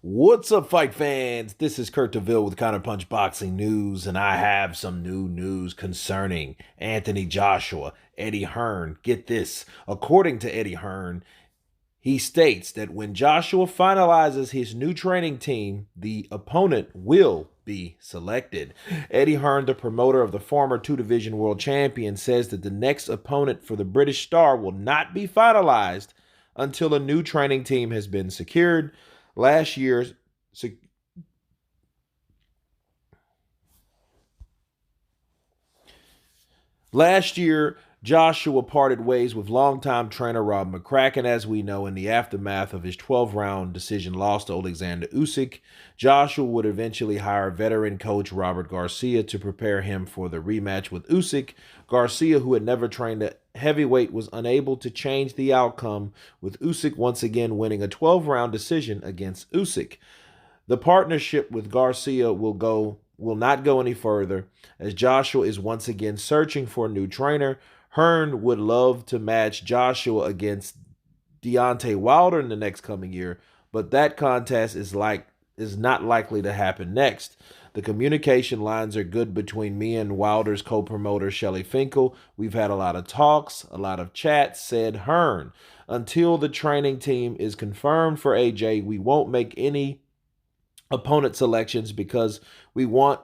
What's up, fight fans? This is Kurt DeVille with Counterpunch Boxing News, and I have some new news concerning Anthony Joshua, Eddie Hearn. Get this. According to Eddie Hearn, he states that when Joshua finalizes his new training team, the opponent will be selected. Eddie Hearn, the promoter of the former two-division world champion, says that the next opponent for the British star will not be finalized until a new training team has been secured. Last year's Last year, Joshua parted ways with longtime trainer Rob McCracken, as we know, in the aftermath of his 12-round decision loss to Alexander Usyk. Joshua would eventually hire veteran coach Robert Garcia to prepare him for the rematch with Usyk. Garcia, who had never trained a heavyweight, was unable to change the outcome, with Usyk once again winning a 12-round decision against Usyk. The partnership with Garcia will not go any further, as Joshua is once again searching for a new trainer. Hearn would love to match Joshua against Deontay Wilder in the next coming year, but that contest is not likely to happen next. The communication lines are good between me and Wilder's co-promoter Shelly Finkel. We've had a lot of talks, a lot of chats, said Hearn. Until the training team is confirmed for AJ, we won't make any opponent selections because we want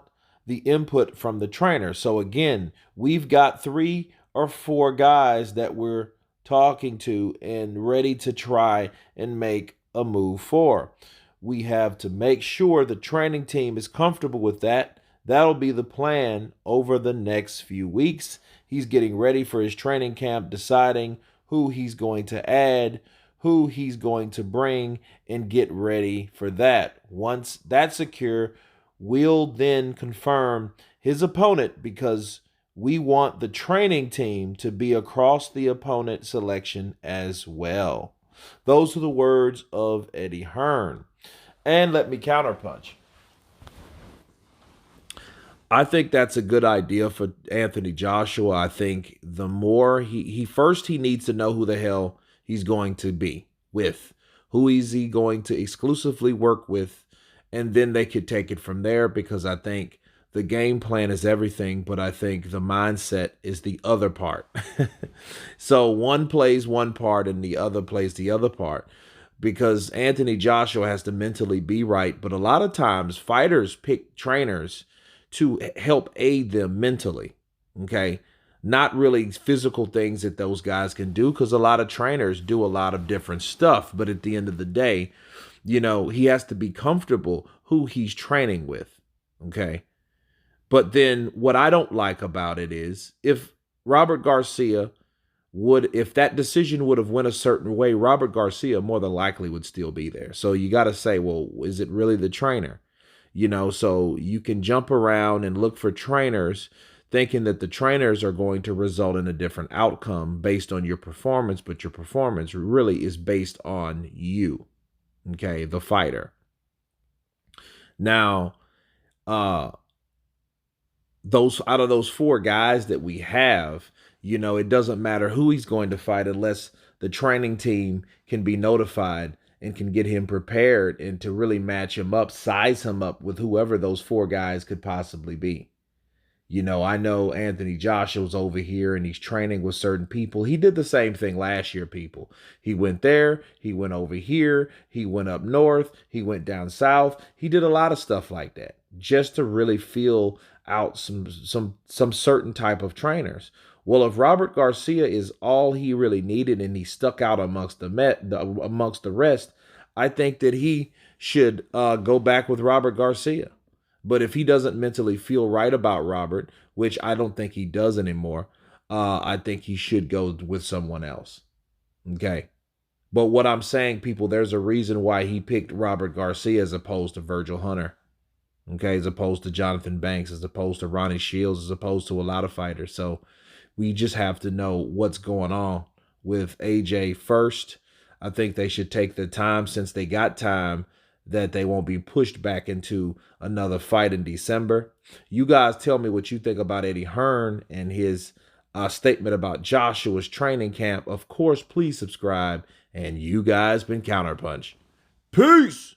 the input from the trainer. So again, we've got 3 or 4 guys that we're talking to and ready to try and make a move for. We have to make sure the training team is comfortable with that. That'll be the plan over the next few weeks. He's getting ready for his training camp, deciding who he's going to add, who he's going to bring, and get ready for that. Once that's secure, we'll then confirm his opponent, because we want the training team to be across the opponent selection as well. Those are the words of Eddie Hearn. And let me counterpunch. I think that's a good idea for Anthony Joshua. I think the more he needs to know who the hell he's going to be with, who is he going to exclusively work with, and then they could take it from there, because I think the game plan is everything, but I think the mindset is the other part. So one plays one part and the other plays the other part, because Anthony Joshua has to mentally be right, but a lot of times fighters pick trainers to help aid them mentally, okay? Not really physical things that those guys can do, because a lot of trainers do a lot of different stuff. But at the end of the day, he has to be comfortable who he's training with, okay? But then what I don't like about it is, if that decision would have went a certain way, Robert Garcia more than likely would still be there. So you got to say, well, is it really the trainer? So you can jump around and look for trainers thinking that the trainers are going to result in a different outcome based on your performance, but your performance really is based on you, okay, the fighter. Now, those out of those 4 guys that we have, it doesn't matter who he's going to fight unless the training team can be notified and can get him prepared and to really match him up, size him up with whoever those 4 guys could possibly be. I know Anthony Joshua's over here and he's training with certain people. He did the same thing last year, people. He went there, he went over here, he went up north, he went down south. He did a lot of stuff like that just to really feel out some certain type of trainers. Well, if Robert Garcia is all he really needed and he stuck out amongst the rest, I think that he should go back with Robert Garcia. But if he doesn't mentally feel right about Robert, which I don't think he does anymore, I think he should go with someone else. Okay. But what I'm saying, people, there's a reason why he picked Robert Garcia as opposed to Virgil Hunter. Okay, as opposed to Jonathan Banks, as opposed to Ronnie Shields, as opposed to a lot of fighters. So we just have to know what's going on with AJ first. I think they should take the time, since they got time, that they won't be pushed back into another fight in December. You guys tell me what you think about Eddie Hearn and his statement about Joshua's training camp. Of course, please subscribe. And you guys been Counterpunch. Peace!